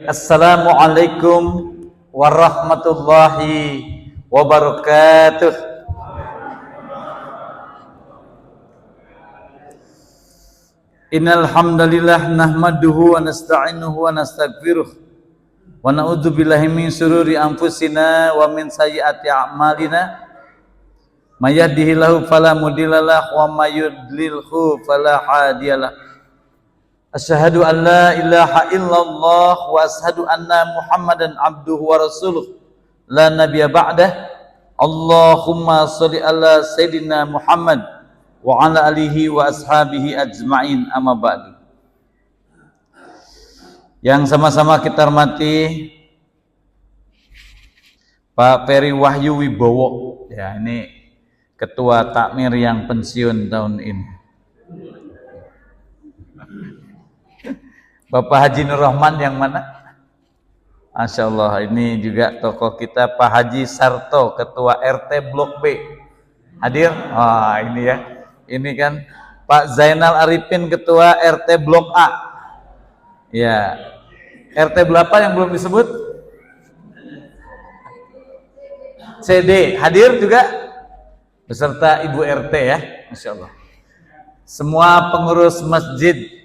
Assalamualaikum warahmatullahi wabarakatuh. Innal hamdalillah nahmaduhu wa nasta'inuhu wa nastaghfiruh wa na'udzu billahi min shururi anfusina wa min sayyiati a'malina. May yahdihillahu fala mudhillalah wa may yudlilhu fala hadiyalah. Asyhadu an la ilaha illallah wa asyhadu anna Muhammadan abduhu wa rasuluh la nabiyya ba'dah. Allahumma sholli ala sayidina Muhammad wa ala alihi wa ashabihi ajma'in, amma ba'du. Yang sama-sama kita hormati Pak Peri Wahyu Wibowo, ya, ini ketua takmir yang pensiun tahun ini. Bapak Haji Nur Rahman yang mana? Masya Allah, ini juga tokoh kita Pak Haji Sarto, ketua RT Blok B. Hadir? Wah, ini ya. Ini kan Pak Zainal Arifin, ketua RT Blok A. Ya. RT berapa yang belum disebut? CD. Hadir juga? Beserta Ibu RT ya. Masya Allah. Semua pengurus masjid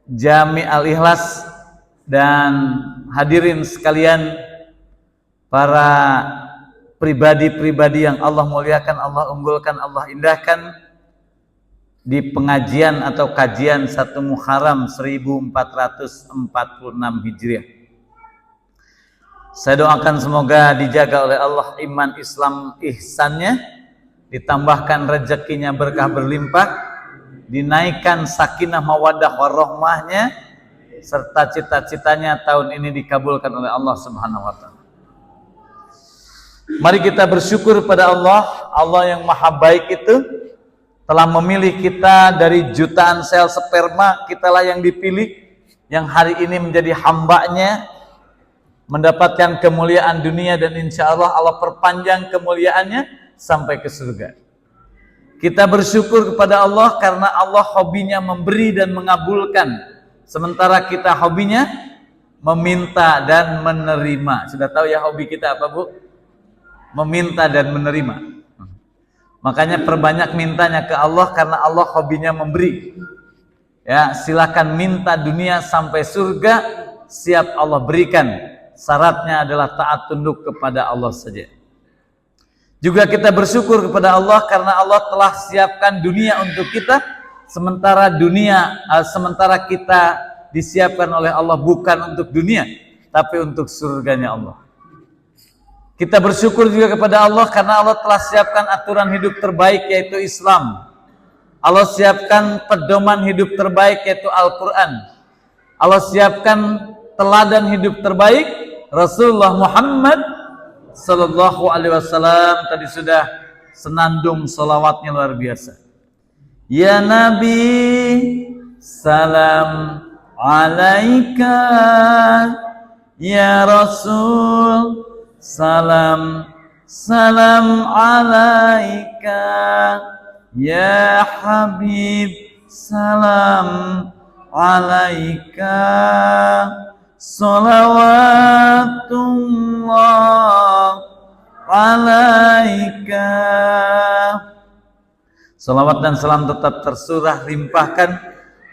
Jami Al-Ikhlas dan hadirin sekalian, para pribadi-pribadi yang Allah muliakan, Allah unggulkan, Allah indahkan di pengajian atau kajian 1 Muharram 1446 Hijriah. Saya doakan semoga dijaga oleh Allah iman, Islam, ihsannya, ditambahkan rezekinya berkah berlimpah, dinaikkan sakinah mawaddah warahmahnya, serta cita-citanya tahun ini dikabulkan oleh Allah Subhanahu wa taala. Mari kita bersyukur pada Allah. Allah yang maha baik itu telah memilih kita dari jutaan sel sperma. Kitalah yang dipilih, yang hari ini menjadi hambanya, mendapatkan kemuliaan dunia, dan insya Allah Allah perpanjang kemuliaannya sampai ke surga. Kita bersyukur kepada Allah karena Allah hobinya memberi dan mengabulkan, sementara kita hobinya meminta dan menerima. Sudah tahu ya hobi kita apa, Bu? Meminta dan menerima. Makanya perbanyak mintanya ke Allah karena Allah hobinya memberi. Ya, silakan minta dunia sampai surga, siap Allah berikan. Syaratnya adalah taat tunduk kepada Allah saja. Juga kita bersyukur kepada Allah karena Allah telah siapkan dunia untuk kita, sementara kita disiapkan oleh Allah bukan untuk dunia, tapi untuk surganya Allah. Kita bersyukur juga kepada Allah karena Allah telah siapkan aturan hidup terbaik, yaitu Islam. Allah siapkan pedoman hidup terbaik, yaitu Al-Quran. Allah siapkan teladan hidup terbaik, Rasulullah Muhammad Sallallahu alaihi wasallam. Tadi sudah senandung salawatnya luar biasa. Ya Nabi, salam alaika. Ya Rasul, salam alaika. Ya Habib, salam alaika. Salawatullah alaika. Salawat dan salam tetap tersurah limpahkan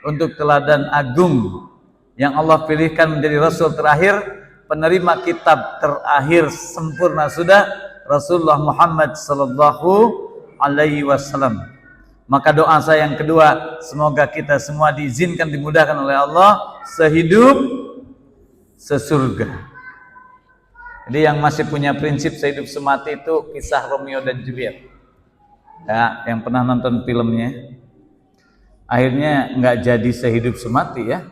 untuk teladan agung yang Allah pilihkan menjadi Rasul terakhir, penerima kitab terakhir sempurna sudah, Rasulullah Muhammad Sallallahu Alaihi Wasallam. Maka doa saya yang kedua, semoga kita semua diizinkan, dimudahkan oleh Allah sehidup sesurga. Jadi yang masih punya prinsip sehidup semati itu kisah Romeo dan Juliet. Ya, yang pernah nonton filmnya, akhirnya nggak jadi sehidup semati ya.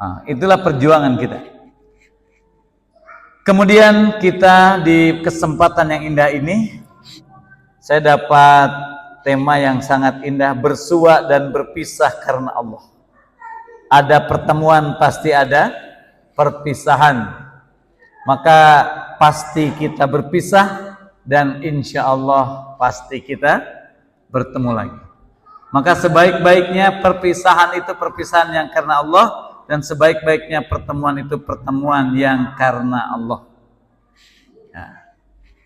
Nah, itulah perjuangan kita. Kemudian kita di kesempatan yang indah ini, saya dapat tema yang sangat indah, bersua dan berpisah karena Allah. Ada pertemuan, pasti ada perpisahan, maka pasti kita berpisah, dan insya Allah pasti kita bertemu lagi. Maka sebaik-baiknya perpisahan itu perpisahan yang karena Allah, dan sebaik-baiknya pertemuan itu pertemuan yang karena Allah. Ya.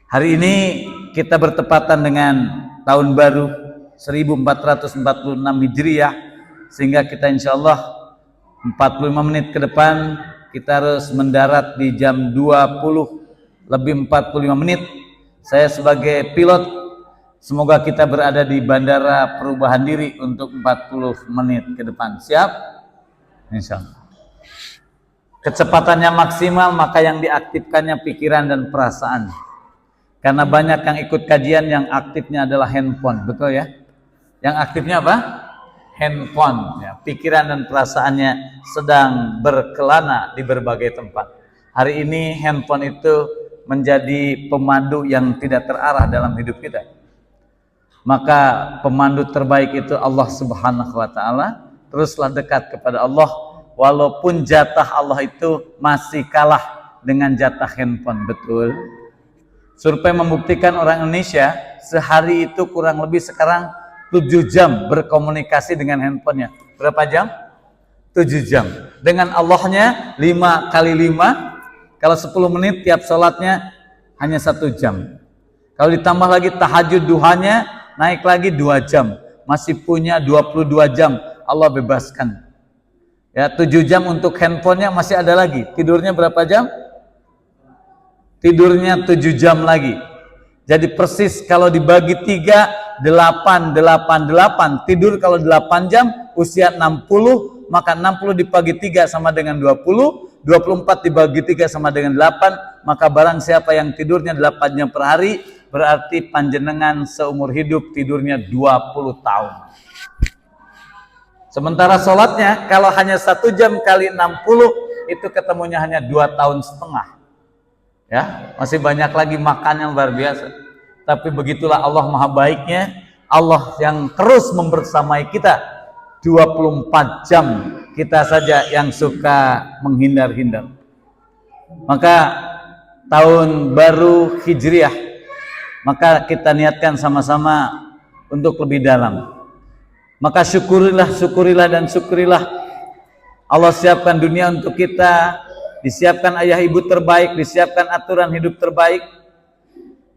Hari ini kita bertepatan dengan tahun baru 1446 Hijriah, sehingga kita insya Allah 45 menit ke depan kita harus mendarat di jam 20 lebih 45 menit. Saya sebagai pilot, semoga kita berada di Bandara Perubahan Diri untuk 40 menit ke depan. Siap? Insya Allah. Kecepatannya maksimal, maka yang diaktifkannya pikiran dan perasaan. Karena banyak yang ikut kajian yang aktifnya adalah handphone, betul ya? Yang aktifnya apa? Handphone. Ya, pikiran dan perasaannya sedang berkelana di berbagai tempat. Hari ini handphone itu menjadi pemandu yang tidak terarah dalam hidup kita. Maka pemandu terbaik itu Allah Subhanahu wa Ta'ala. Teruslah dekat kepada Allah, walaupun jatah Allah itu masih kalah dengan jatah handphone, betul? Survei membuktikan orang Indonesia sehari itu kurang lebih sekarang 7 jam berkomunikasi dengan handphonenya. Berapa jam? 7 jam. Dengan Allahnya 5 kali 5. Kalau 10 menit tiap sholatnya hanya 1 jam. Kalau ditambah lagi tahajud duhanya naik lagi 2 jam. Masih punya 22 jam. Allah bebaskan. Ya, 7 jam untuk handphonenya masih ada lagi. Tidurnya berapa jam? Tidurnya 7 jam lagi. Jadi persis kalau dibagi 3, 8, 8, 8. Tidur kalau 8 jam, usia 60, maka 60 dibagi 3 sama dengan 20, 24 dibagi 3 sama dengan 8, maka barang siapa yang tidurnya 8 jam per hari, berarti panjenengan seumur hidup tidurnya 20 tahun. Sementara sholatnya, kalau hanya 1 jam kali 60, itu ketemunya hanya 2,5 tahun. Ya, masih banyak lagi makan yang luar biasa. Tapi begitulah Allah maha baiknya, Allah yang terus membersamai kita 24 jam, kita saja yang suka menghindar-hindar. Maka tahun baru Hijriah, maka kita niatkan sama-sama untuk lebih dalam. Maka syukurilah dan syukurilah Allah siapkan dunia untuk kita. Disiapkan ayah ibu terbaik, disiapkan aturan hidup terbaik,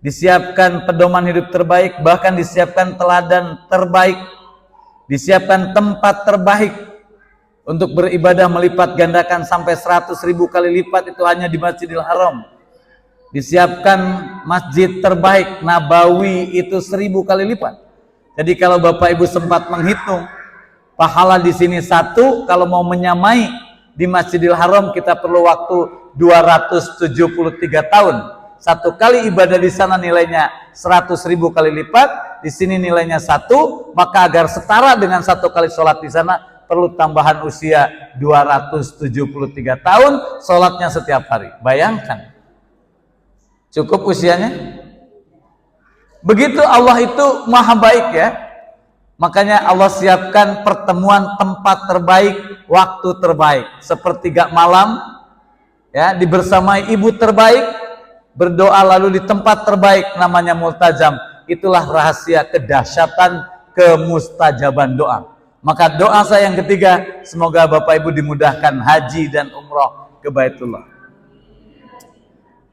disiapkan pedoman hidup terbaik, bahkan disiapkan teladan terbaik, disiapkan tempat terbaik untuk beribadah melipat gandakan sampai 100.000 kali lipat, itu hanya di Masjidil Haram. Disiapkan masjid terbaik, Nabawi, itu 1000 kali lipat. Jadi kalau Bapak Ibu sempat menghitung, pahala di sini 1, kalau mau menyamai di Masjidil Haram kita perlu waktu 273 tahun. 1 kali ibadah di sana nilainya 100.000 kali lipat, di sini nilainya 1, maka agar setara dengan 1 kali sholat di sana perlu tambahan usia 273 tahun, sholatnya setiap hari. Bayangkan, cukup usianya? Begitu Allah itu maha baik ya. Makanya Allah siapkan pertemuan tempat terbaik, waktu terbaik, sepertiga malam, ya, dibersamai ibu terbaik, berdoa lalu di tempat terbaik namanya multajam. Itulah rahasia kedahsyatan kemustajaban doa. Maka doa saya yang ketiga, semoga Bapak Ibu dimudahkan haji dan umroh ke Baitullah.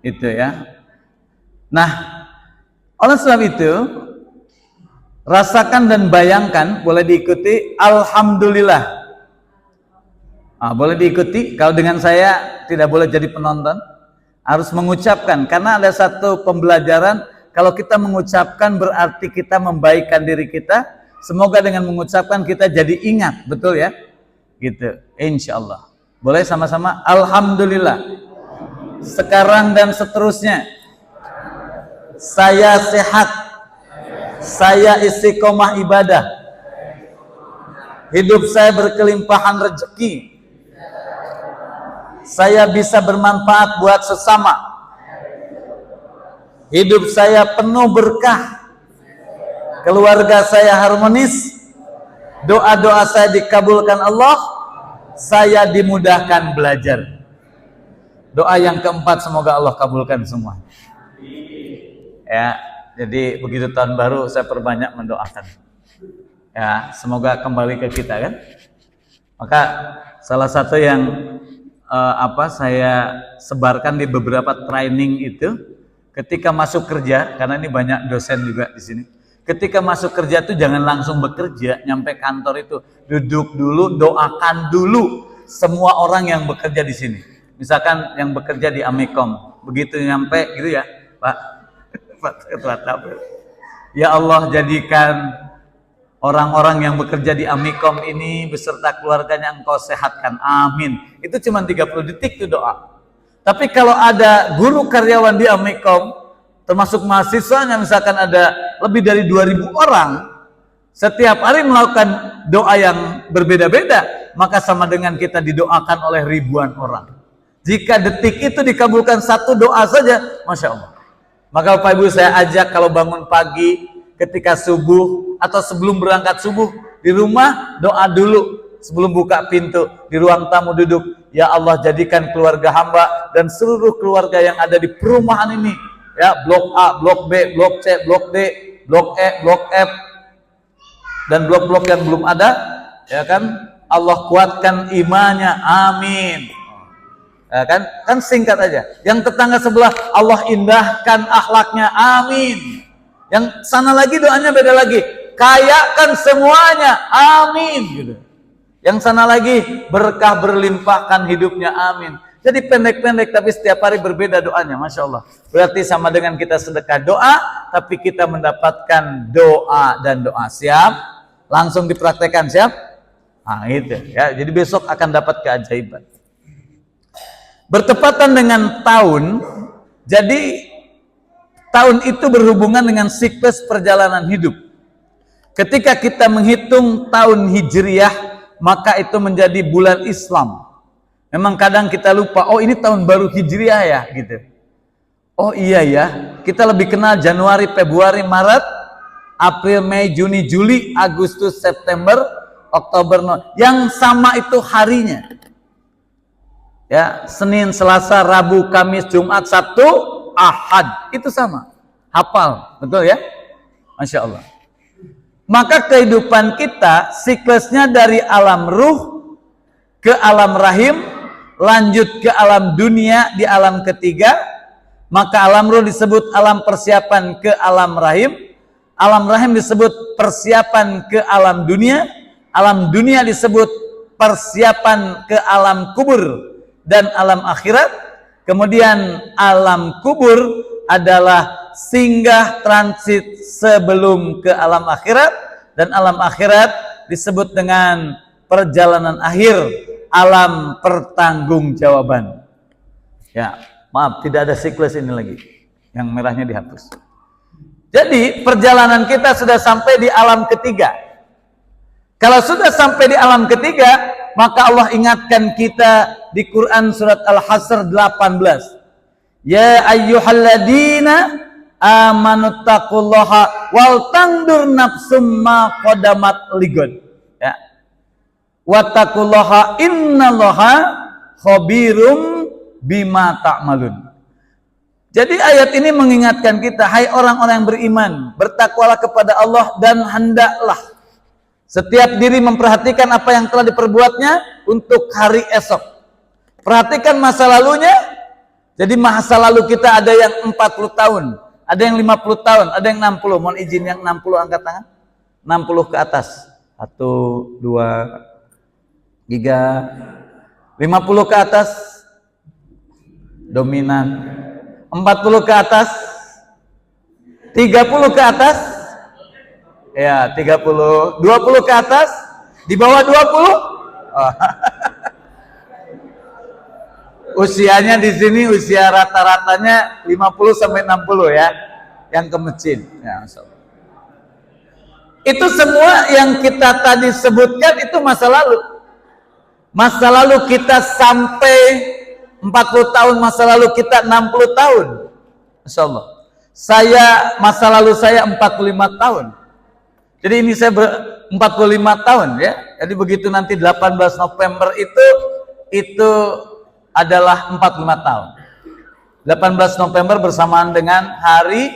Itu ya. Nah, oleh sebab itu, rasakan dan bayangkan, boleh diikuti, alhamdulillah. Boleh diikuti, kalau dengan saya tidak boleh jadi penonton, harus mengucapkan, karena ada satu pembelajaran, kalau kita mengucapkan berarti kita membaikkan diri kita, semoga dengan mengucapkan kita jadi ingat, betul ya? Gitu, insya Allah. Boleh sama-sama, alhamdulillah. Sekarang dan seterusnya, saya sehat, saya istiqomah ibadah, hidup saya berkelimpahan rezeki, saya bisa bermanfaat buat sesama, hidup saya penuh berkah, keluarga saya harmonis, doa-doa saya dikabulkan Allah, saya dimudahkan belajar. Doa yang keempat, semoga Allah kabulkan semua. Ya. Jadi begitu tahun baru saya perbanyak mendoakan. Ya, semoga kembali ke kita kan. Maka salah satu yang saya sebarkan di beberapa training itu, ketika masuk kerja, karena ini banyak dosen juga di sini. Ketika masuk kerja itu jangan langsung bekerja, nyampe kantor itu duduk dulu, doakan dulu semua orang yang bekerja di sini. Misalkan yang bekerja di Amikom, begitu nyampe gitu ya, Pak. Ya Allah, jadikan orang-orang yang bekerja di Amikom ini beserta keluarganya Engkau sehatkan, amin. Itu cuma 30 detik itu doa. Tapi kalau ada guru karyawan di Amikom, termasuk mahasiswanya, misalkan ada lebih dari 2000 orang, setiap hari melakukan doa yang berbeda-beda, maka sama dengan kita didoakan oleh ribuan orang. Jika detik itu dikabulkan satu doa saja, Masya Allah. Maka Bapak Ibu, saya ajak kalau bangun pagi, ketika subuh atau sebelum berangkat subuh, di rumah doa dulu sebelum buka pintu, di ruang tamu duduk, ya Allah, jadikan keluarga hamba dan seluruh keluarga yang ada di perumahan ini, ya, blok A, blok B, blok C, blok D, blok E, blok F, dan blok-blok yang belum ada, ya kan, Allah kuatkan imannya, amin. Ya kan singkat aja. Yang tetangga sebelah, Allah indahkan akhlaknya, amin. Yang sana lagi doanya beda lagi, kayakan semuanya, amin, gitu. Yang sana lagi, berkah berlimpahkan hidupnya, amin. Jadi pendek-pendek tapi setiap hari berbeda doanya, Masya Allah. Berarti sama dengan kita sedekah doa, tapi kita mendapatkan doa dan doa. Siap? Langsung dipraktekkan, siap? Nah itu ya, jadi besok akan dapat keajaiban. Bertepatan dengan tahun, jadi tahun itu berhubungan dengan siklus perjalanan hidup. Ketika kita menghitung tahun Hijriyah, maka itu menjadi bulan Islam. Memang kadang kita lupa, oh ini tahun baru Hijriyah ya, gitu. Oh iya ya, kita lebih kenal Januari, Februari, Maret, April, Mei, Juni, Juli, Agustus, September, Oktober, November. Yang sama itu harinya. Ya, Senin, Selasa, Rabu, Kamis, Jumat, Sabtu, Ahad, itu sama. Hafal, betul ya? Masya Allah. Maka kehidupan kita siklusnya dari alam ruh ke alam rahim, lanjut ke alam dunia di alam ketiga. Maka alam ruh disebut alam persiapan ke alam rahim, alam rahim disebut persiapan ke alam dunia disebut persiapan ke alam kubur dan alam akhirat. Kemudian alam kubur adalah singgah transit sebelum ke alam akhirat, dan alam akhirat disebut dengan perjalanan akhir, alam pertanggungjawaban. Ya, maaf, tidak ada siklus ini lagi. Yang merahnya dihapus. Jadi perjalanan kita sudah sampai di alam ketiga. Kalau sudah sampai di alam ketiga, maka Allah ingatkan kita di Quran surat Al-Hasr 18. Ya ayyuhalladzina amanuttaqullaha wal tandur nafsum ma qadamat ligad. Ya. Wattaqullaha innallaha khabirum bima ta'malun. Jadi ayat ini mengingatkan kita, hai orang-orang yang beriman, bertakwalah kepada Allah dan hendaklah setiap diri memperhatikan apa yang telah diperbuatnya untuk hari esok. Perhatikan masa lalunya. Jadi masa lalu kita ada yang 40 tahun, ada yang 50 tahun, ada yang 60. Mohon izin yang 60 angkat tangan. 60 ke atas. 1, 2, 3. 50 ke atas dominan. 40 ke atas. 30 ke atas. Ya, 30. 20 ke atas. Di bawah 20. Oh. Usianya di sini usia rata-ratanya 50 sampai 60 ya, yang kemecin. Ya, itu semua yang kita tadi sebutkan itu masa lalu. Masa lalu kita sampai 40 tahun, masa lalu kita 60 tahun. Masya Allah. Masa lalu saya 45 tahun. Jadi ini saya 45 tahun ya. Jadi begitu nanti 18 November itu adalah 45 tahun. 18 November bersamaan dengan hari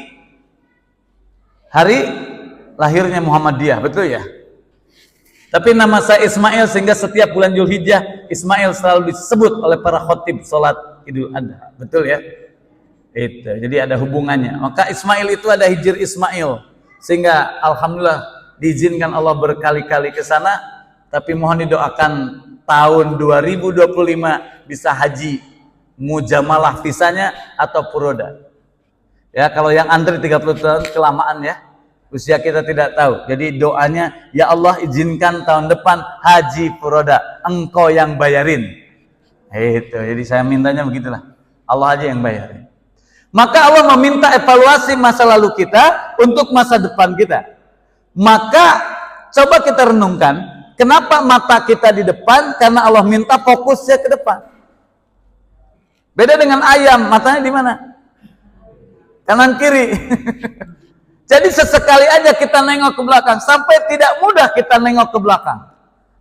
lahirnya Muhammadiyah, betul ya? Tapi nama saya Ismail, sehingga setiap bulan Zulhijjah Ismail selalu disebut oleh para khotib sholat Idul Adha. Betul ya? Itu. Jadi ada hubungannya. Maka Ismail itu ada Hijr Ismail, sehingga alhamdulillah diizinkan Allah berkali-kali ke sana. Tapi mohon didoakan tahun 2025 bisa haji mujamalah visanya atau puroda. Ya, kalau yang antri 30 tahun kelamaan ya. Usia kita tidak tahu. Jadi doanya, ya Allah izinkan tahun depan haji puroda, engkau yang bayarin. Itu. Jadi saya mintanya begitulah. Allah aja yang bayarin. Maka Allah meminta evaluasi masa lalu kita untuk masa depan kita. Maka coba kita renungkan, kenapa mata kita di depan? Karena Allah minta fokusnya ke depan. Beda dengan ayam, matanya di mana? Kanan kiri. Jadi sesekali aja kita nengok ke belakang, sampai tidak mudah kita nengok ke belakang.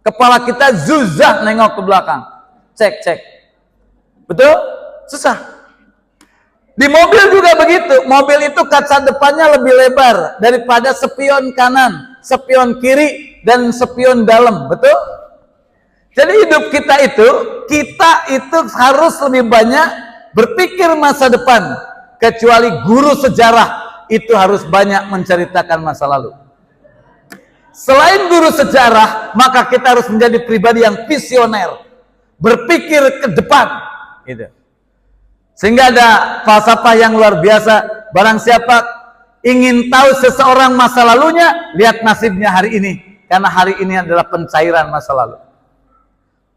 Kepala kita zuzah nengok ke belakang. Cek. Betul? Susah. Di mobil juga begitu. Mobil itu kaca depannya lebih lebar daripada spion kanan, spion kiri, dan spion dalam. Betul? Jadi hidup kita itu harus lebih banyak berpikir masa depan. Kecuali guru sejarah itu harus banyak menceritakan masa lalu. Selain guru sejarah, maka kita harus menjadi pribadi yang visioner, berpikir ke depan, gitu. Sehingga ada falsafah yang luar biasa. Barang siapa ingin tahu seseorang masa lalunya, lihat nasibnya hari ini, karena hari ini adalah pencairan masa lalu.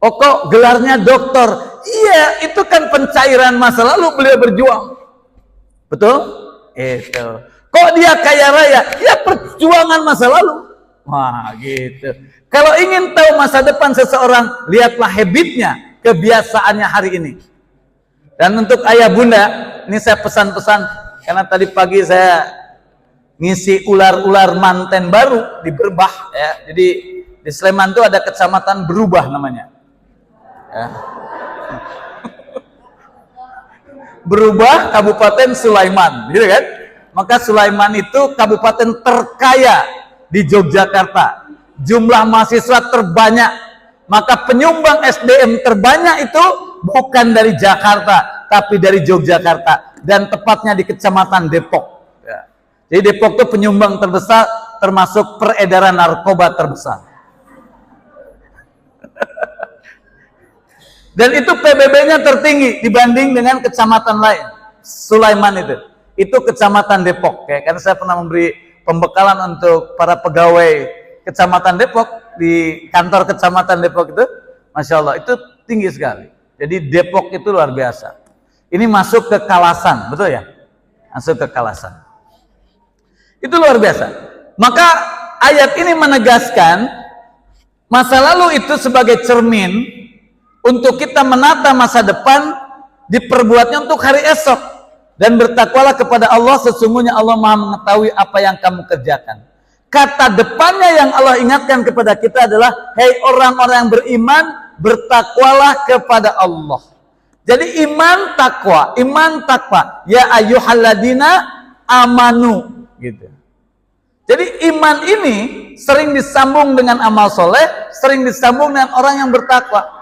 Oh kok gelarnya doktor? Iya, itu kan pencairan masa lalu beliau berjuang. Betul? Itu. Kok dia kaya raya? Ya perjuangan masa lalu. Wah, gitu. Kalau ingin tahu masa depan seseorang, lihatlah habitnya, kebiasaannya hari ini. Dan untuk ayah bunda, ini saya pesan-pesan, karena tadi pagi saya ngisi ular-ular manten baru di Berbah, ya. Jadi di Sleman itu ada kecamatan Berubah namanya. Ya. Berubah Kabupaten Sulaiman, gitu kan? Maka Sulaiman itu kabupaten terkaya di Yogyakarta. Jumlah mahasiswa terbanyak. Maka penyumbang SDM terbanyak itu bukan dari Jakarta, tapi dari Yogyakarta. Dan tepatnya di Kecamatan Depok. Ya. Jadi Depok itu penyumbang terbesar, termasuk peredaran narkoba terbesar. Dan itu PBB-nya tertinggi dibanding dengan kecamatan lain. Sulaiman itu kecamatan Depok. Ya, karena saya pernah memberi pembekalan untuk para pegawai kecamatan Depok di kantor kecamatan Depok itu, masya Allah itu tinggi sekali. Jadi Depok itu luar biasa. Ini masuk ke Kalasan, betul ya? Masuk ke Kalasan. Itu luar biasa. Maka ayat ini menegaskan masa lalu itu sebagai cermin untuk kita menata masa depan, diperbuatnya untuk hari esok. Dan bertakwalah kepada Allah, sesungguhnya Allah Maha mengetahui apa yang kamu kerjakan. Kata depannya yang Allah ingatkan kepada kita adalah, hei orang-orang yang beriman, bertakwalah kepada Allah. Jadi iman takwa, ya ayyuhalladzina amanu, gitu. Jadi iman ini sering disambung dengan amal soleh, sering disambung dengan orang yang bertakwa.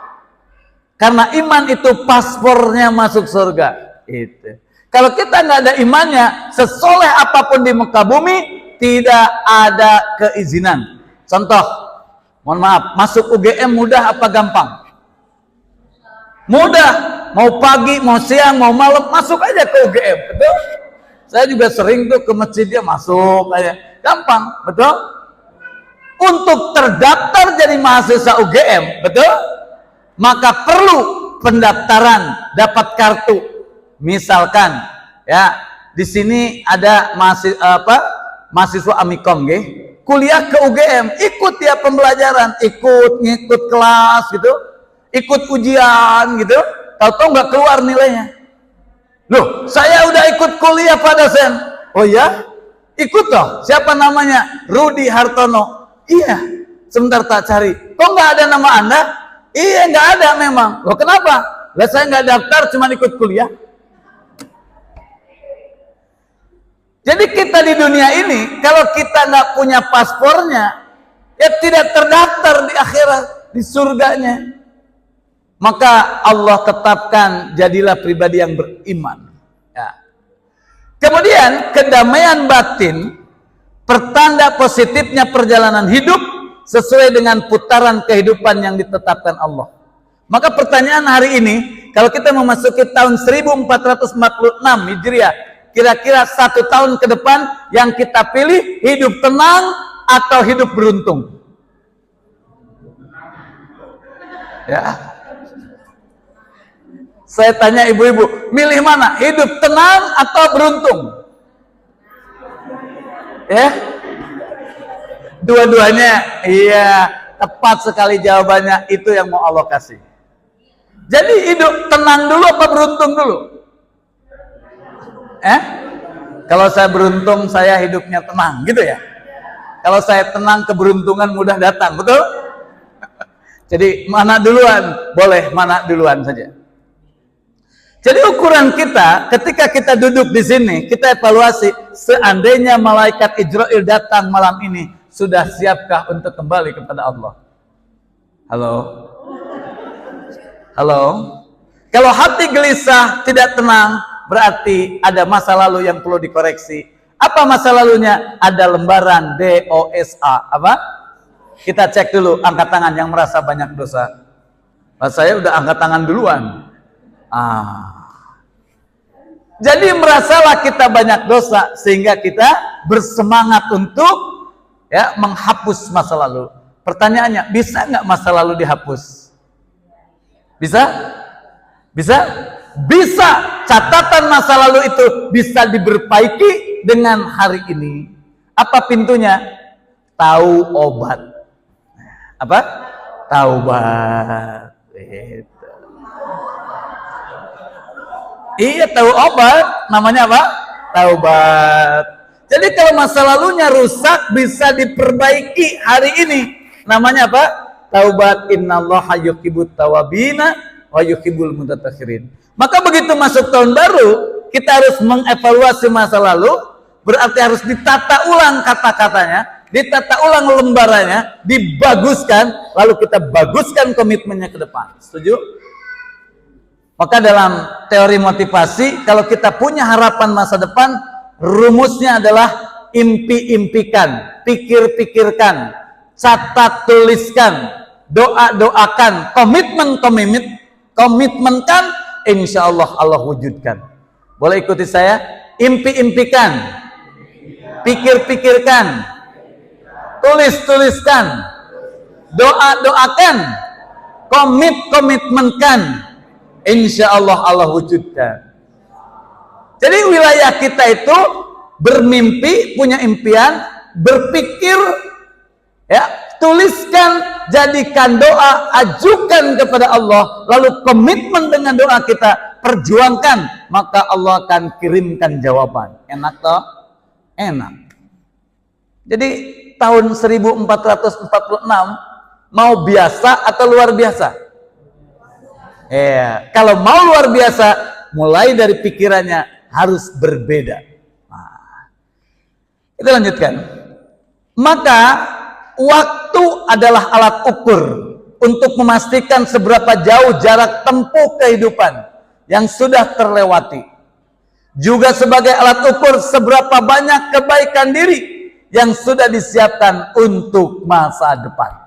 Karena iman itu paspornya masuk surga. Itu. Kalau kita nggak ada imannya, sesoleh apapun di muka bumi, tidak ada keizinan. Contoh, mohon maaf, masuk UGM mudah apa gampang? Mudah. Mau pagi, mau siang, mau malam, masuk aja ke UGM. Betul? Saya juga sering tuh ke masjidnya masuk aja. Gampang, betul? Untuk terdaftar jadi mahasiswa UGM, betul? Maka perlu pendaftaran, dapat kartu. Misalkan ya, di sini ada mahasiswa Amikom kuliah ke UGM, ikut ya pembelajaran, ngikut kelas gitu, ikut ujian gitu, tahu-tahu nggak keluar nilainya. Loh, saya udah ikut kuliah Pak dosen. Oh ya? Ikut toh. Siapa namanya? Rudi Hartono. Iya. Sebentar tak cari. Kok nggak ada nama Anda? Iya, nggak ada memang. Loh kenapa? Lah saya nggak daftar, cuma ikut kuliah. Jadi kita di dunia ini, kalau kita nggak punya paspornya, ya tidak terdaftar di akhirat, di surganya. Maka Allah tetapkan jadilah pribadi yang beriman. Ya. Kemudian kedamaian batin, pertanda positifnya perjalanan hidup sesuai dengan putaran kehidupan yang ditetapkan Allah. Maka pertanyaan hari ini, kalau kita memasuki tahun 1446 Hijriah, kira-kira 1 tahun ke depan yang kita pilih hidup tenang atau hidup beruntung? Ya. Saya tanya ibu-ibu, milih mana? Hidup tenang atau beruntung? Ya, dua-duanya. Iya, tepat sekali jawabannya. Itu yang mau Allah kasih. Jadi hidup tenang dulu apa beruntung dulu? Kalau saya beruntung, saya hidupnya tenang, gitu ya. Kalau saya tenang, keberuntungan mudah datang, betul? Jadi mana duluan? Boleh mana duluan saja. Jadi ukuran kita, ketika kita duduk di sini, kita evaluasi, seandainya malaikat Ijrail datang malam ini, sudah siapkah untuk kembali kepada Allah? Halo? Halo? Kalau hati gelisah, tidak tenang, berarti ada masa lalu yang perlu dikoreksi. Apa masa lalunya? Ada lembaran DOSA. Apa? Kita cek dulu, angkat tangan yang merasa banyak dosa. Saya udah angkat tangan duluan. Jadi merasalah kita banyak dosa sehingga kita bersemangat untuk ya menghapus masa lalu. Pertanyaannya, bisa nggak masa lalu dihapus? Bisa? Bisa? Bisa. Catatan masa lalu itu bisa diperbaiki dengan hari ini. Apa pintunya? Tahu obat. Apa? Taubat. Iya, tahu obat, namanya apa? Taubat. Jadi kalau masa lalunya rusak bisa diperbaiki hari ini. Namanya apa? Taubat. Innallaha yuhibbut tawabina wa yuhibbul mutatahhirin. Maka begitu masuk tahun baru, kita harus mengevaluasi masa lalu, berarti harus ditata ulang kata-katanya, ditata ulang lembarannya, dibaguskan, lalu kita baguskan komitmennya ke depan. Setuju? Maka dalam teori motivasi, kalau kita punya harapan masa depan, rumusnya adalah impi-impikan, pikir-pikirkan, catat tuliskan, doa-doakan, komitmenkan, insya Allah Allah wujudkan. Boleh ikuti saya? Impi-impikan, pikir-pikirkan, tulis-tuliskan, doa-doakan, komitmenkan, insya Allah Allah wujudkan. Jadi wilayah kita itu bermimpi, punya impian, berpikir, ya, tuliskan, jadikan doa, ajukan kepada Allah, lalu komitmen dengan doa kita, perjuangkan, maka Allah akan kirimkan jawaban. Enak toh? Enak. Jadi tahun 1446 mau biasa atau luar biasa? Kalau mau luar biasa, mulai dari pikirannya harus berbeda. Kita lanjutkan. Maka waktu adalah alat ukur untuk memastikan seberapa jauh jarak tempuh kehidupan yang sudah terlewati. Juga sebagai alat ukur seberapa banyak kebaikan diri yang sudah disiapkan untuk masa depan.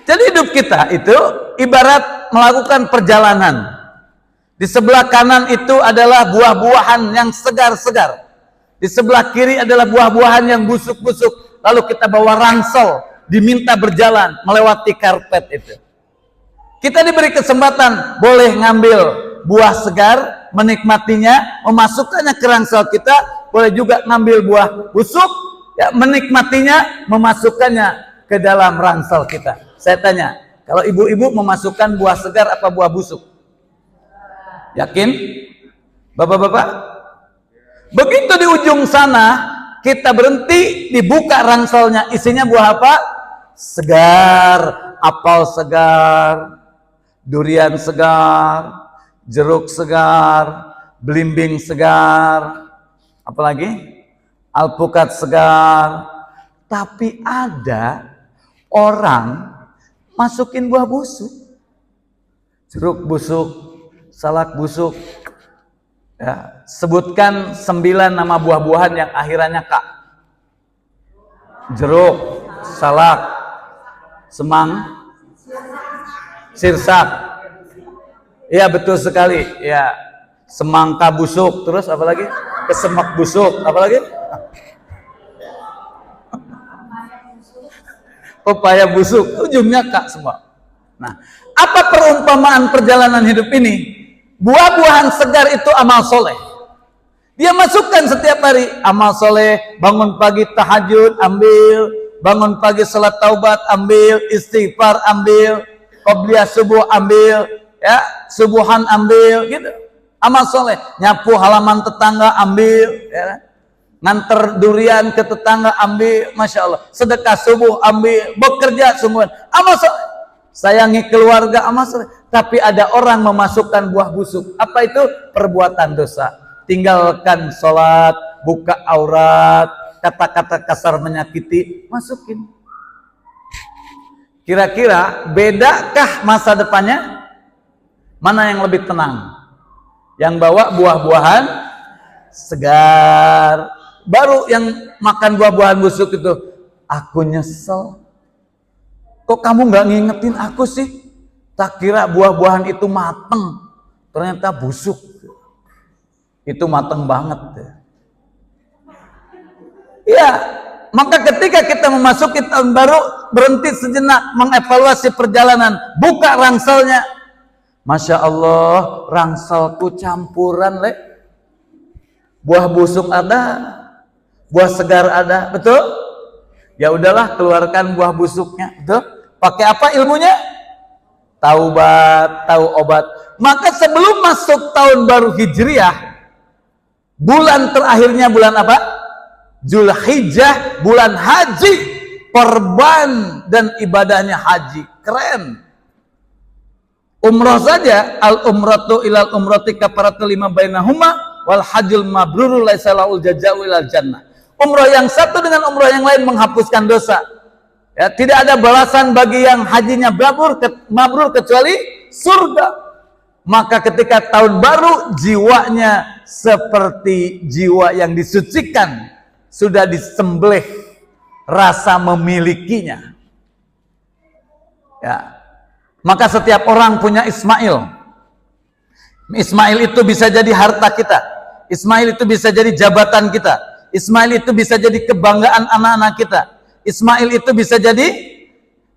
Jadi hidup kita itu ibarat melakukan perjalanan. Di sebelah kanan itu adalah buah-buahan yang segar-segar. Di sebelah kiri adalah buah-buahan yang busuk-busuk. Lalu kita bawa ransel, diminta berjalan melewati karpet itu. Kita diberi kesempatan boleh ngambil buah segar, menikmatinya, memasukkannya ke ransel kita. Boleh juga ngambil buah busuk, ya, menikmatinya, memasukkannya ke dalam ransel kita. Saya tanya, kalau ibu-ibu memasukkan buah segar apa buah busuk? Yakin? Bapak-bapak? Begitu di ujung sana, kita berhenti, dibuka ranselnya, isinya buah apa? Segar, apel segar, durian segar, jeruk segar, belimbing segar, apalagi? Alpukat segar, Tapi ada orang masukin buah busuk. Jeruk busuk, salak busuk. Ya, sebutkan 9 nama buah-buahan yang akhirannya Kak. Jeruk, salak, semang, sirsak. Iya betul sekali. Ya, semangka busuk. Terus apa lagi? Kesemak busuk. Apa lagi? Pepaya busuk. Ujungnya Kak semua. Nah, apa perumpamaan perjalanan hidup ini? Buah-buahan segar itu amal soleh. Dia masukkan setiap hari amal soleh. Bangun pagi tahajud, ambil. Bangun pagi salat taubat, ambil. Istighfar, ambil. Qobliyah subuh, ambil. Ya, subuhan, ambil. Gitu. Amal soleh. Nyapu halaman tetangga, ambil. Ya. Nganter durian ke tetangga, ambil. Masya Allah. Sedekah subuh, ambil. Bekerja sungguhan, amal soleh. Sayangi keluarga, amal soleh. Tapi ada orang memasukkan buah busuk. Apa itu? Perbuatan dosa. Tinggalkan sholat, buka aurat, kata-kata kasar menyakiti, masukin. Kira-kira bedakah masa depannya? Mana yang lebih tenang? Yang bawa buah-buahan segar. Baru yang makan buah-buahan busuk itu, aku nyesel. Kok kamu nggak ngingetin aku sih? Tak kira buah-buahan itu mateng, ternyata busuk. Itu mateng banget. Ya, maka ketika kita memasuki tahun baru, berhenti sejenak, mengevaluasi perjalanan, buka rangselnya. Masya Allah, rangselku campuran, buah busuk ada, buah segar ada, betul? Ya udahlah, keluarkan buah busuknya, betul? Pakai apa ilmunya? Taubat, tahu obat. Maka sebelum masuk tahun baru Hijriah, bulan terakhirnya bulan apa? Zulhijjah, bulan haji, korban dan ibadahnya haji. Keren. Umroh saja, al umratu ilal umrati kafaratu lima bainahuma wal hajjul mabruru laisa lahul jazaa'u ilal jannah. Umroh yang satu dengan umroh yang lain menghapuskan dosa. Ya, tidak ada balasan bagi yang hajinya mabrur kecuali surga. Maka ketika tahun baru, jiwanya seperti jiwa yang disucikan, sudah disembelih rasa memilikinya. Ya. Maka setiap orang punya Ismail. Ismail itu bisa jadi harta kita. Ismail itu bisa jadi jabatan kita. Ismail itu bisa jadi kebanggaan anak-anak kita. Ismail itu bisa jadi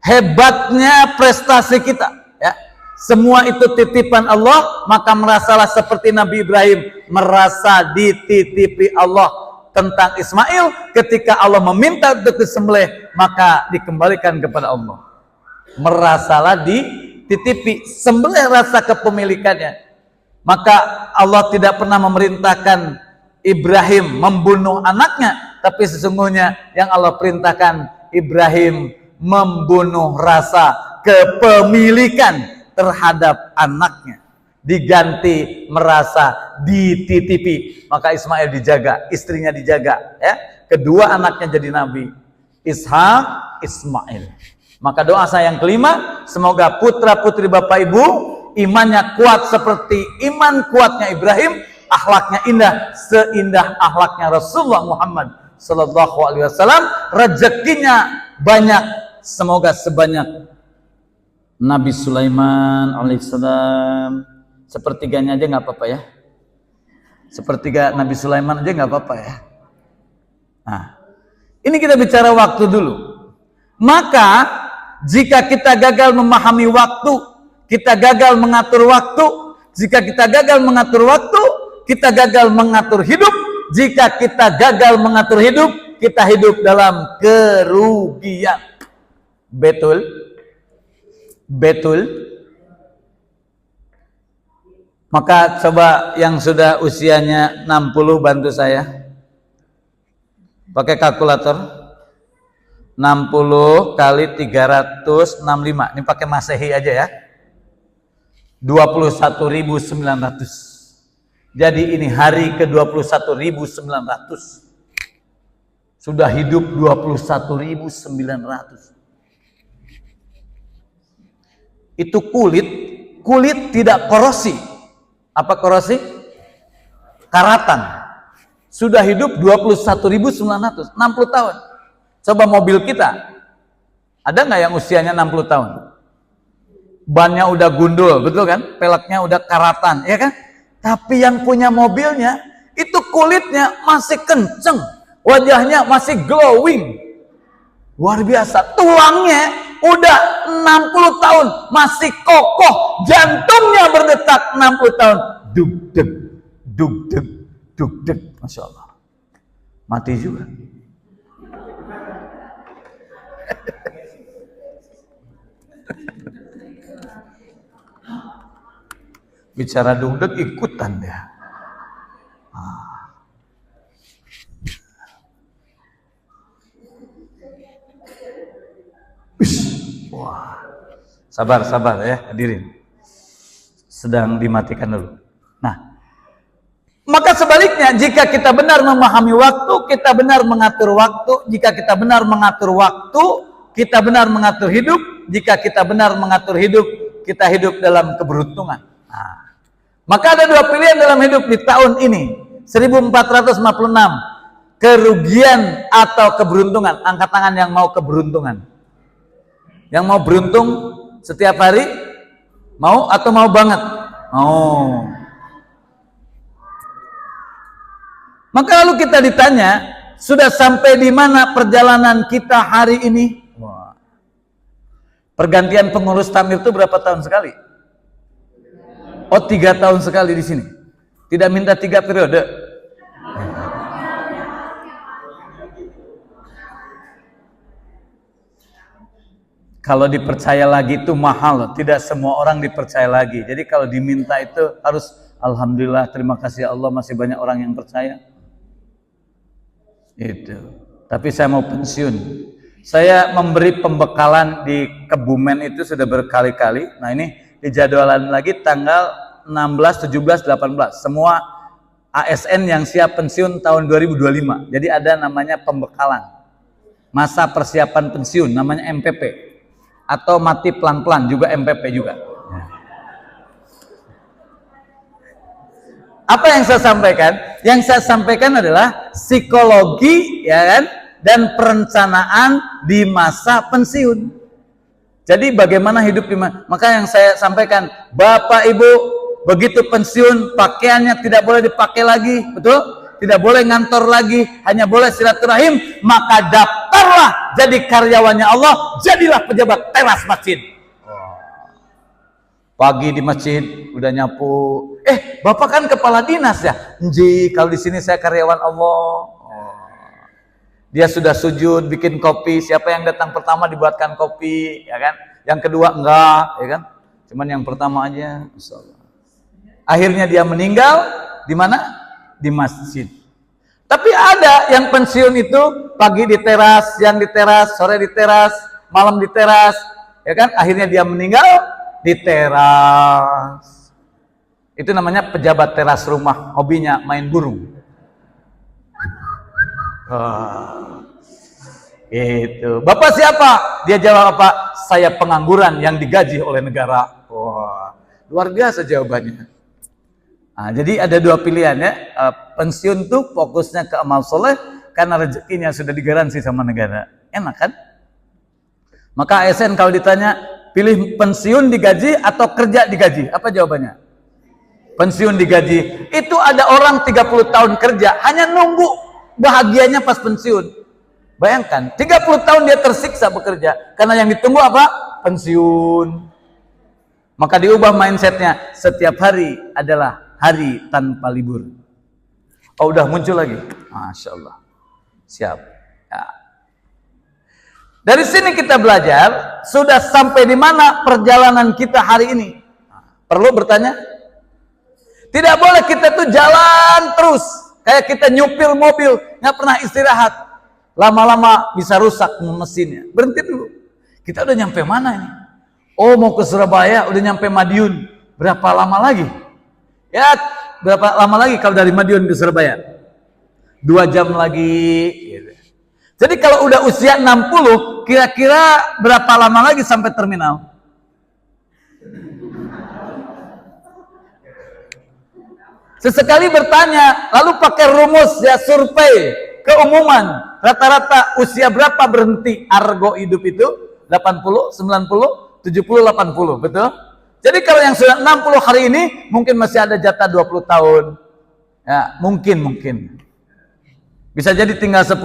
hebatnya prestasi kita. Ya. Semua itu titipan Allah, maka merasalah seperti Nabi Ibrahim merasa dititipi Allah tentang Ismail. Ketika Allah meminta untuk disembelih, maka dikembalikan kepada Allah. Merasalah dititipi, sembelih rasa kepemilikannya. Maka Allah tidak pernah memerintahkan Ibrahim membunuh anaknya, tapi sesungguhnya yang Allah perintahkan Ibrahim membunuh rasa kepemilikan terhadap anaknya, diganti merasa dititipi. Maka Ismail dijaga, istrinya dijaga, ya. Kedua anaknya jadi nabi, Ishak, Ismail. Maka doa saya yang kelima, semoga putra putri bapak ibu imannya kuat seperti iman kuatnya Ibrahim, akhlaknya indah seindah akhlaknya Rasulullah Muhammad sallallahu alaihi wasallam, rezekinya banyak semoga sebanyak Nabi Sulaiman alaihissalam. Sepertiganya aja nggak apa-apa ya, sepertiga Nabi Sulaiman aja nggak apa-apa ya. Nah, ini kita bicara waktu dulu. Maka jika kita gagal memahami waktu, kita gagal mengatur waktu. Jika kita gagal mengatur waktu, kita gagal mengatur hidup. Jika kita gagal mengatur hidup, kita hidup dalam kerugian. Betul? Betul? Maka coba yang sudah usianya 60 bantu saya. Pakai kalkulator. 60 kali 365. Ini pakai Masehi aja ya. 21.900. Jadi ini hari ke 21.900. Sudah hidup 21.900. Itu kulit tidak korosi. Apa korosi? Karatan. Sudah hidup 21.900, 60 tahun. Coba mobil kita, ada nggak yang usianya 60 tahun? Bannya udah gundul, betul kan? Peleknya udah karatan, ya kan? Tapi yang punya mobilnya, itu kulitnya masih kenceng, wajahnya masih glowing. Luar biasa, tulangnya udah 60 tahun, masih kokoh, jantungnya berdetak 60 tahun. Dug deg, dug deg, dug deg, Masya Allah. Mati juga. Bicara dug deg ikutan dia. Wah, sabar ya hadirin. Sedang dimatikan dulu. Nah, maka sebaliknya, jika kita benar memahami waktu, kita benar mengatur waktu. Jika kita benar mengatur waktu, kita benar mengatur hidup. Jika kita benar mengatur hidup, kita hidup dalam keberuntungan. Nah, maka ada dua pilihan dalam hidup di tahun ini, 1456. Kerugian atau keberuntungan. Angkat tangan yang mau keberuntungan. Yang mau beruntung setiap hari? Mau atau mau banget? Mau. Maka lalu kita ditanya, sudah sampai di mana perjalanan kita hari ini? Wah. Pergantian pengurus Tamir itu berapa tahun sekali? Oh, 3 tahun sekali di sini. Tidak minta 3 periode. Kalau dipercaya lagi itu mahal, tidak semua orang dipercaya lagi. Jadi kalau diminta itu harus alhamdulillah, terima kasih Allah masih banyak orang yang percaya. Itu. Tapi saya mau pensiun. Saya memberi pembekalan di Kebumen itu sudah berkali-kali. Nah, ini dijadwalan lagi tanggal 16, 17, 18. Semua ASN yang siap pensiun tahun 2025. Jadi ada namanya pembekalan. Masa persiapan pensiun namanya MPP. Atau mati pelan-pelan juga MPP juga. Apa yang saya sampaikan? Yang saya sampaikan adalah psikologi, ya kan, dan perencanaan di masa pensiun. Jadi bagaimana hidup di maka yang saya sampaikan, Bapak Ibu begitu pensiun pakaiannya tidak boleh dipakai lagi, betul? Tidak boleh ngantor lagi, hanya boleh silaturahim, maka daftarlah jadi karyawannya Allah, jadilah pejabat teras masjid. Pagi di masjid udah nyapu. Bapak kan kepala dinas ya? Nji, kalau di sini saya karyawan Allah. Dia sudah sujud bikin kopi, siapa yang datang pertama dibuatkan kopi, ya kan? Yang kedua enggak, ya kan? Cuman yang pertama aja, insyaallah. Akhirnya dia meninggal di mana? Di masjid. Tapi ada yang pensiun itu pagi di teras, siang di teras, sore di teras, malam di teras, ya kan? Akhirnya dia meninggal di teras. Itu namanya pejabat teras rumah, hobinya main burung. Itu. Bapak siapa? Dia jawab apa? Saya pengangguran yang digaji oleh negara. Wah, luar biasa jawabannya. Nah, jadi ada dua pilihan ya, pensiun tuh fokusnya ke amal soleh karena rezekinya sudah digaransi sama negara, enak kan? Maka ASN kalau ditanya pilih pensiun digaji atau kerja digaji, apa jawabannya? Pensiun digaji. Itu ada orang 30 tahun kerja hanya nunggu bahagianya pas pensiun. Bayangkan 30 tahun dia tersiksa bekerja karena yang ditunggu apa? Pensiun. Maka diubah mindsetnya, setiap hari adalah hari tanpa libur. Oh, udah muncul lagi. Masya Allah. Siap. Ya. Dari sini kita belajar, sudah sampai di mana perjalanan kita hari ini. Perlu bertanya? Tidak boleh kita tuh jalan terus. Kayak kita nyupir mobil, nggak pernah istirahat. Lama-lama bisa rusak mesinnya. Berhenti dulu. Kita udah nyampe mana ini? Oh, mau ke Surabaya, udah nyampe Madiun. Berapa lama lagi? Ya, berapa lama lagi kalau dari Madiun ke Surabaya? 2 jam lagi. Gitu. Jadi kalau udah usia 60, kira-kira berapa lama lagi sampai terminal? Sesekali bertanya, lalu pakai rumus ya, survei keumuman, rata-rata usia berapa berhenti argo hidup itu? 80, 90, 70, 80, betul? Jadi kalau yang sudah 60 hari ini mungkin masih ada jatah 20 tahun. Ya, mungkin. Bisa jadi tinggal 10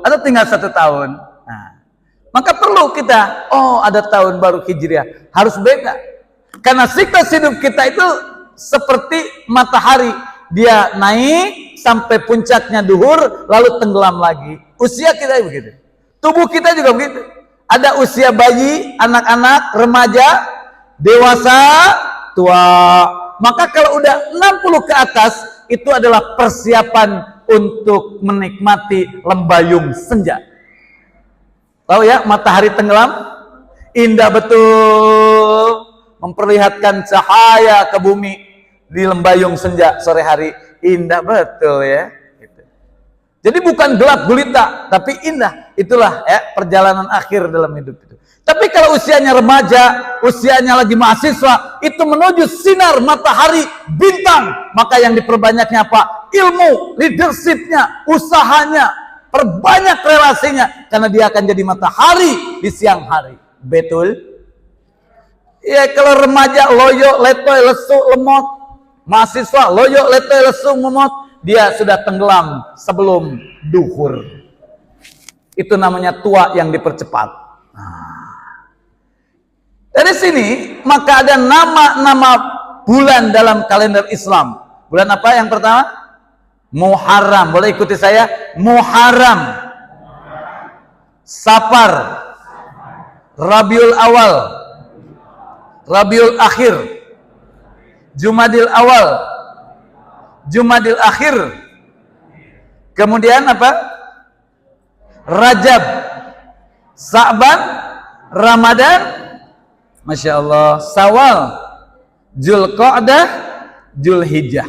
atau tinggal 1 tahun. Nah, maka perlu kita, ada tahun baru Hijriah, harus beda. Karena siklus hidup kita itu seperti matahari, dia naik sampai puncaknya duhur, lalu tenggelam lagi. Usia kita begitu, tubuh kita juga begitu. Ada usia bayi, anak-anak, remaja, dewasa, tua. Maka kalau udah 60 ke atas, itu adalah persiapan untuk menikmati lembayung senja. Tahu ya, matahari tenggelam, indah betul, memperlihatkan cahaya ke bumi di lembayung senja sore hari, indah betul ya. Jadi bukan gelap gulita, tapi indah. Itulah ya perjalanan akhir dalam hidup itu. Tapi kalau usianya remaja, usianya lagi mahasiswa, itu menuju sinar matahari bintang. Maka yang diperbanyaknya apa? Ilmu, leadershipnya, usahanya, perbanyak relasinya. Karena dia akan jadi matahari di siang hari. Betul? Ya kalau remaja loyo, letoy, lesu, lemot. Mahasiswa loyo, letoy, lesu, lemot. Dia sudah tenggelam sebelum duhur. Itu namanya tua yang dipercepat. Dari sini maka ada nama-nama bulan dalam kalender Islam. Bulan apa yang pertama? Muharram. Boleh ikuti saya? Muharram, Safar, Rabiul Awal, Rabiul Akhir, Jumadil Awal, Jumadil Akhir. Kemudian apa? Rajab, Sa'ban, Ramadan, Masya Allah, Sawal, Zulqa'dah, Zulhijjah.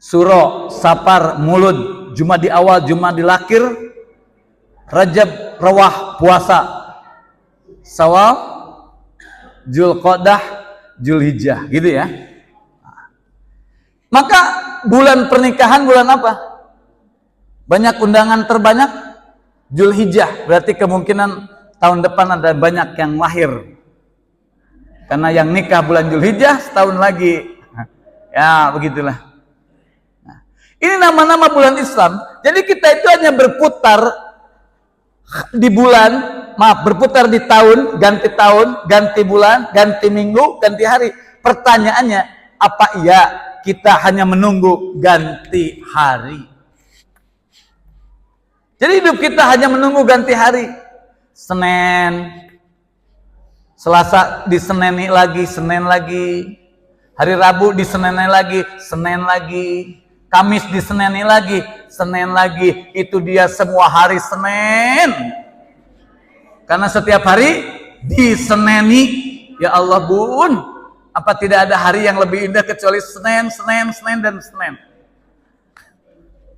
Suro, Safar, Mulud, Jumadil Awal, Jumadil Akhir, Rajab, Rawah, puasa, Sawal, Zulqa'dah, Zulhijjah, gitu ya. Maka bulan pernikahan bulan apa? Banyak undangan terbanyak Zulhijjah, berarti kemungkinan tahun depan ada banyak yang lahir. Karena yang nikah bulan Zulhijjah setahun lagi. Ya, begitulah. Nah, ini nama-nama bulan Islam. Jadi kita itu hanya berputar di bulan, berputar di tahun, ganti bulan, ganti minggu, ganti hari. Pertanyaannya, apa iya kita hanya menunggu ganti hari? Jadi hidup kita hanya menunggu ganti hari. Senin, Selasa diseneni lagi, Senin lagi. Hari Rabu diseneni lagi, Senin lagi. Kamis diseneni lagi, Senin lagi. Itu dia semua hari Senin. Karena setiap hari diseneni. Ya Allah bun, apa tidak ada hari yang lebih indah kecuali Senin, dan Senin?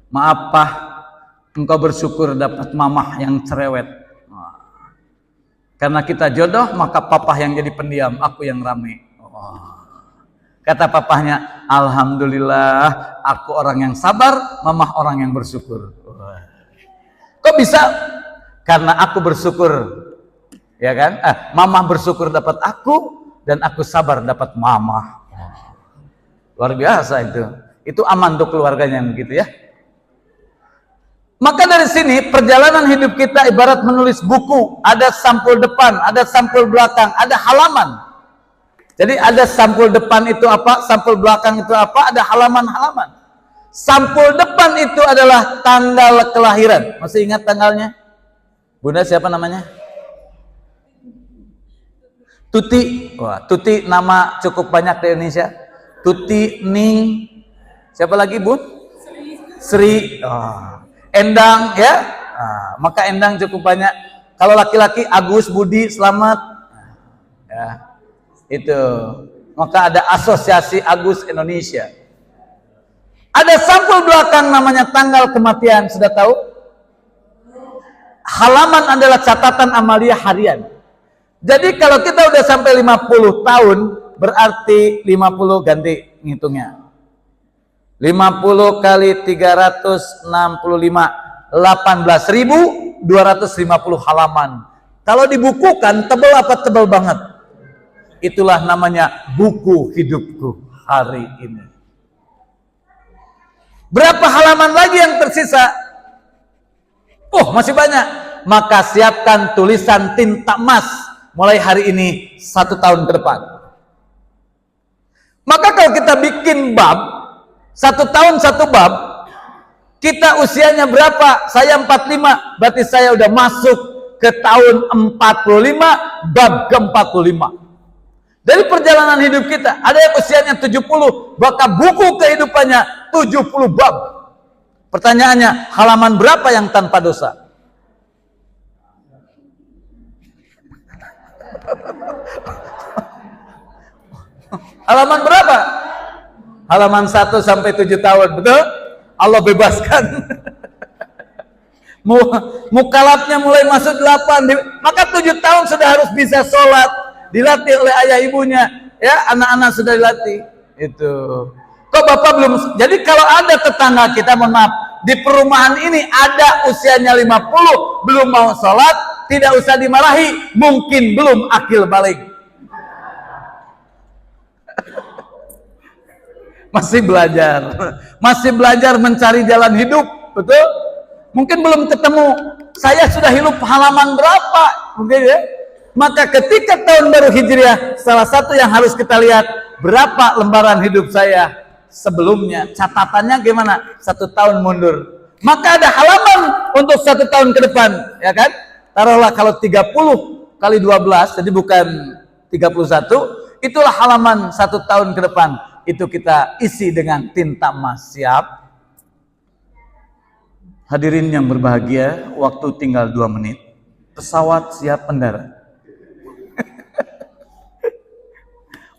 Maaf Pak, engkau bersyukur dapat mamah yang cerewet. Karena kita jodoh, maka papa yang jadi pendiam, aku yang rame. Kata papahnya, alhamdulillah, aku orang yang sabar, mamah orang yang bersyukur. Kok bisa? Karena aku bersyukur, ya kan? Mamah bersyukur dapat aku, dan aku sabar dapat mamah. Luar biasa itu. Itu aman untuk keluarganya begitu ya. Maka dari sini perjalanan hidup kita ibarat menulis buku, ada sampul depan, ada sampul belakang, ada halaman. Jadi ada sampul depan itu apa, sampul belakang itu apa, ada halaman-halaman. Sampul depan itu adalah tanggal kelahiran. Masih ingat tanggalnya? Bunda siapa namanya? Tuti. Wah, Tuti nama cukup banyak di Indonesia. Tuti, Ning, siapa lagi Bun? Sri. Endang ya, maka Endang cukup banyak. Kalau laki-laki Agus, Budi, Selamat, ya itu. Maka ada Asosiasi Agus Indonesia. Ada sampul belakang namanya tanggal kematian, sudah tahu? halaman adalah catatan amalia harian. Jadi kalau kita udah sampai 50 tahun, berarti 50 ganti ngitungnya. 50 kali 365, 18.250 halaman. Kalau dibukukan, tebal apa tebal banget? Itulah namanya buku hidupku hari ini. Berapa halaman lagi yang tersisa? Oh, masih banyak. Maka siapkan tulisan tinta emas mulai hari ini 1 tahun ke depan. Maka kalau kita bikin bab 1 tahun 1 bab, kita usianya berapa? Saya 45, berarti saya udah masuk ke tahun 45, bab ke-45. Dari perjalanan hidup kita, ada yang usianya 70, maka buku kehidupannya 70 bab. Pertanyaannya, halaman berapa yang tanpa dosa? Halaman berapa? Halaman 1 sampai 7 tahun, betul? Allah bebaskan. Mukalafnya mulai masuk 8, maka 7 tahun sudah harus bisa sholat, dilatih oleh ayah ibunya, ya, anak-anak sudah dilatih. Itu. Kok Bapak belum? Jadi kalau ada tetangga kita, mohon maaf, di perumahan ini ada usianya 50, belum mau sholat, tidak usah dimarahi, mungkin belum akil balik. Masih belajar mencari jalan hidup, betul? Mungkin belum ketemu. Saya sudah hidup halaman berapa, mungkin ya. Maka ketika tahun baru Hijriah, salah satu yang harus kita lihat, berapa lembaran hidup saya sebelumnya, catatannya gimana? 1 tahun mundur. Maka ada halaman untuk 1 tahun ke depan, ya kan? Taruhlah kalau 30 kali 12, jadi bukan 31, itulah halaman 1 tahun ke depan. Itu kita isi dengan tinta emas. Siap? Hadirin yang berbahagia, waktu tinggal 2 menit. Pesawat siap mendarat.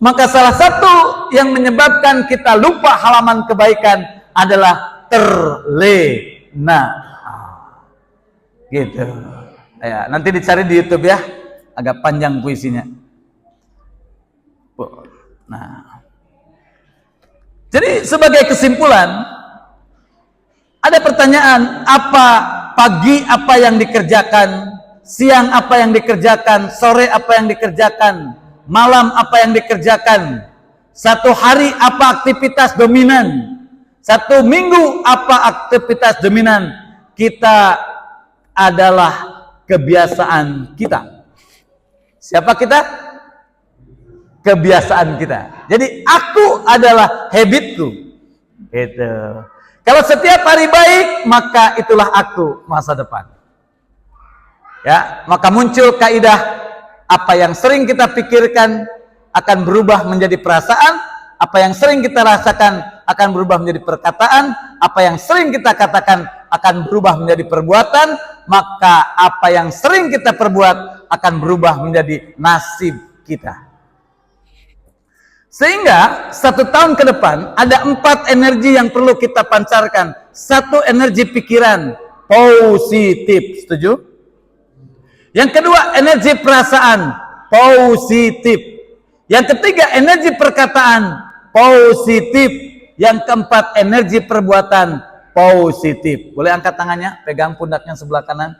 Maka salah satu yang menyebabkan kita lupa halaman kebaikan adalah terlena. Gitu. Ya, nanti dicari di YouTube ya. Agak panjang puisinya. Nah. Jadi sebagai kesimpulan, ada pertanyaan, apa pagi apa yang dikerjakan, siang apa yang dikerjakan, sore apa yang dikerjakan, malam apa yang dikerjakan, 1 hari apa aktivitas dominan, 1 minggu apa aktivitas dominan. Kita adalah kebiasaan kita. Siapa kita? Kebiasaan kita. Jadi aku adalah habitku. Gitu. Kalau setiap hari baik, maka itulah aku masa depan. Ya, maka muncul kaidah, apa yang sering kita pikirkan akan berubah menjadi perasaan, apa yang sering kita rasakan akan berubah menjadi perkataan, apa yang sering kita katakan akan berubah menjadi perbuatan, maka apa yang sering kita perbuat akan berubah menjadi nasib kita. Sehingga 1 tahun ke depan ada 4 energi yang perlu kita pancarkan. 1, energi pikiran positif, setuju? Yang kedua, energi perasaan positif. Yang ketiga, energi perkataan positif. Yang keempat, energi perbuatan positif. Boleh angkat tangannya, pegang pundaknya sebelah kanan.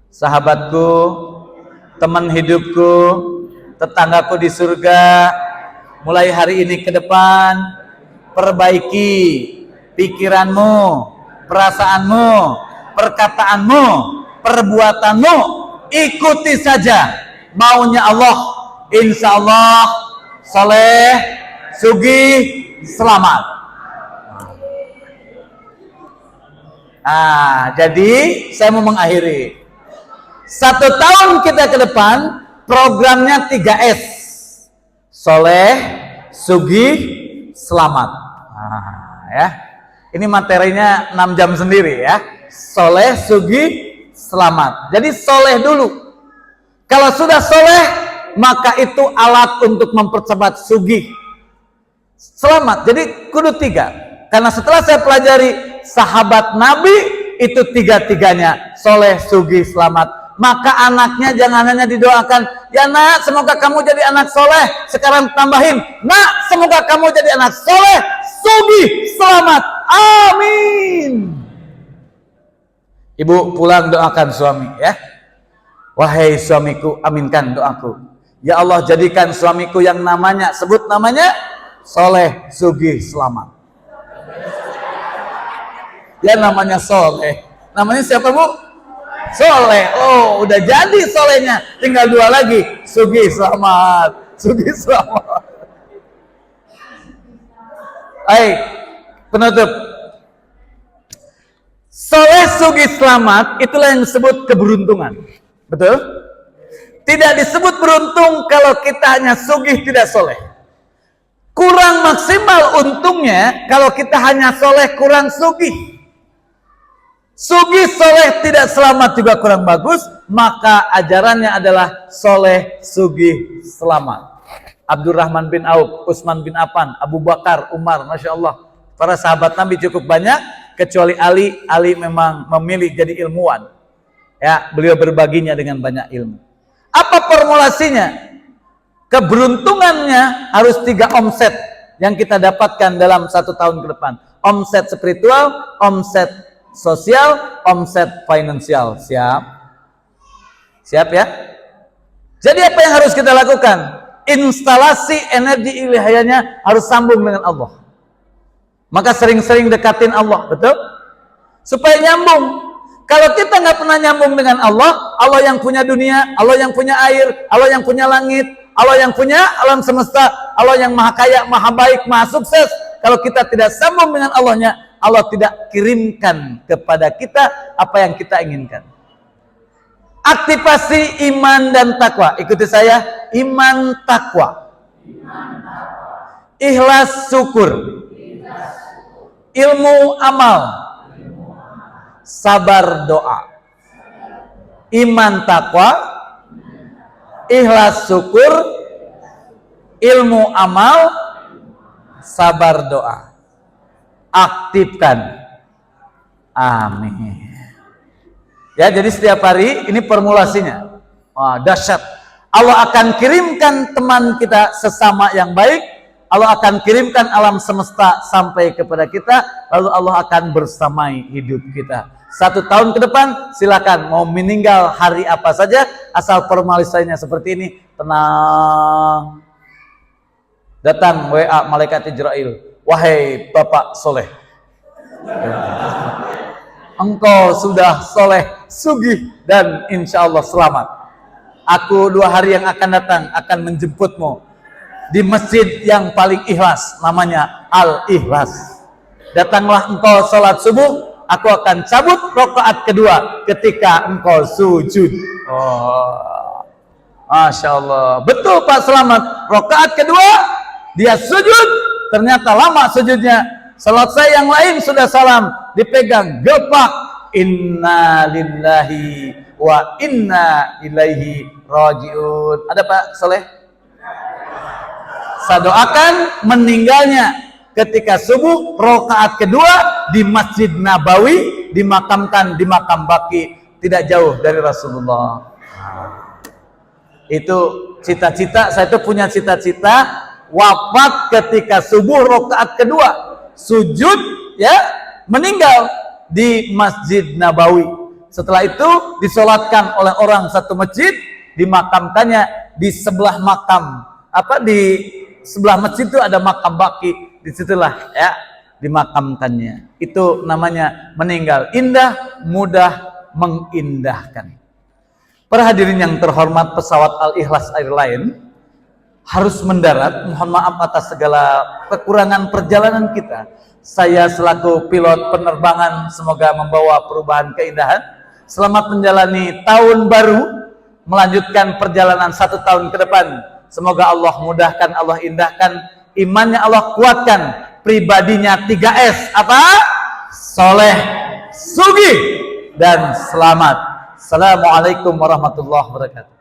Sahabatku, teman hidupku, tetanggaku di surga, mulai hari ini ke depan, perbaiki pikiranmu, perasaanmu, perkataanmu, perbuatanmu, ikuti saja maunya Allah. Insya Allah soleh, sugih, selamat. Jadi saya mau mengakhiri. 1 tahun kita ke depan, programnya 3S. Soleh, sugih, selamat. Ya. Ini materinya 6 jam sendiri ya. Soleh, sugih, selamat. Jadi soleh dulu. Kalau sudah soleh, maka itu alat untuk mempercepat sugih. Selamat. Jadi kudu 3. Karena setelah saya pelajari sahabat Nabi, itu tiga-tiganya soleh, sugih, selamat. Maka anaknya jangan hanya didoakan, ya nak semoga kamu jadi anak soleh. Sekarang tambahin, nak semoga kamu jadi anak soleh, sugih, selamat. Amin. Ibu pulang doakan suami ya. Wahai suamiku, aminkan doaku. Ya Allah, jadikan suamiku yang namanya, sebut namanya soleh, sugih, selamat. Ya namanya soleh. Namanya siapa bu? Soleh. Oh, udah jadi solehnya. Tinggal dua lagi. Sugih, selamat. Sugih, selamat. Baik, penutup. Soleh, sugih, selamat, itulah yang disebut keberuntungan. Betul? Tidak disebut beruntung kalau kita hanya sugih tidak soleh. Kurang maksimal untungnya kalau kita hanya soleh kurang sugih. Sugih soleh tidak selamat juga kurang bagus, maka ajarannya adalah soleh, sugih, selamat. Abdurrahman bin Auf, Utsman bin Affan, Abu Bakar, Umar, Masya Allah. Para sahabat Nabi cukup banyak, kecuali Ali. Ali memang memilih jadi ilmuwan. Ya, beliau berbaginya dengan banyak ilmu. Apa formulasinya? Keberuntungannya harus 3 omset yang kita dapatkan dalam 1 tahun ke depan. Omset spiritual, omset sosial, omset finansial. Siap? Siap ya? Jadi apa yang harus kita lakukan? Instalasi energi ilahiyahnya harus sambung dengan Allah. Maka sering-sering dekatin Allah, betul? Supaya nyambung. Kalau kita nggak pernah nyambung dengan Allah, Allah yang punya dunia, Allah yang punya air, Allah yang punya langit, Allah yang punya alam semesta, Allah yang maha kaya, maha baik, maha sukses. Kalau kita tidak sambung dengan Allahnya, Allah tidak kirimkan kepada kita apa yang kita inginkan. Aktivasi iman dan takwa. Ikuti saya, iman takwa. Ikhlas syukur. Ilmu amal. Sabar doa. Iman takwa, ikhlas syukur, ilmu amal, sabar doa. Aktifkan. Amin. Ya, jadi setiap hari ini formulasinya. Wah, dahsyat. Allah akan kirimkan teman kita sesama yang baik. Allah akan kirimkan alam semesta sampai kepada kita. Lalu Allah akan bersamai hidup kita. 1 tahun ke depan, silakan mau meninggal hari apa saja, asal formalisasinya seperti ini. Tenang. Datang WA malaikat Jibril. Wahai Bapak Soleh, engkau sudah soleh, sugih, dan insya Allah selamat. Aku 2 hari yang akan datang akan menjemputmu di masjid yang paling ikhlas, namanya Al-Ikhlas. Datanglah engkau sholat subuh, aku akan cabut rakaat kedua ketika engkau sujud. Oh, Masya Allah. Betul Pak Selamat, rakaat kedua dia sujud, ternyata lama sujudnya. Selesai yang lain sudah salam, dipegang, gepak. Inna lillahi wa inna ilaihi rajiun. Ada Pak Soleh? Saya doakan meninggalnya ketika subuh, rakaat kedua di Masjid Nabawi, dimakamkan di makam Baqi, tidak jauh dari Rasulullah. Itu cita-cita, saya itu punya cita-cita wafat ketika subuh rakaat kedua, sujud ya, meninggal di Masjid Nabawi. Setelah itu disolatkan oleh orang satu masjid, dimakamkannya di sebelah makam, di sebelah masjid itu ada makam Baqi, disitulah ya dimakamkannya. Itu namanya meninggal. Indah, mudah, mengindahkan. Para hadirin yang terhormat, pesawat Al-Ikhlas Airline harus mendarat. Mohon maaf atas segala kekurangan perjalanan kita. Saya selaku pilot penerbangan semoga membawa perubahan keindahan. Selamat menjalani tahun baru, melanjutkan perjalanan 1 tahun ke depan. Semoga Allah mudahkan, Allah indahkan, imannya Allah kuatkan, pribadinya 3S. Apa? Soleh, sugih, dan selamat. Assalamualaikum warahmatullahi wabarakatuh.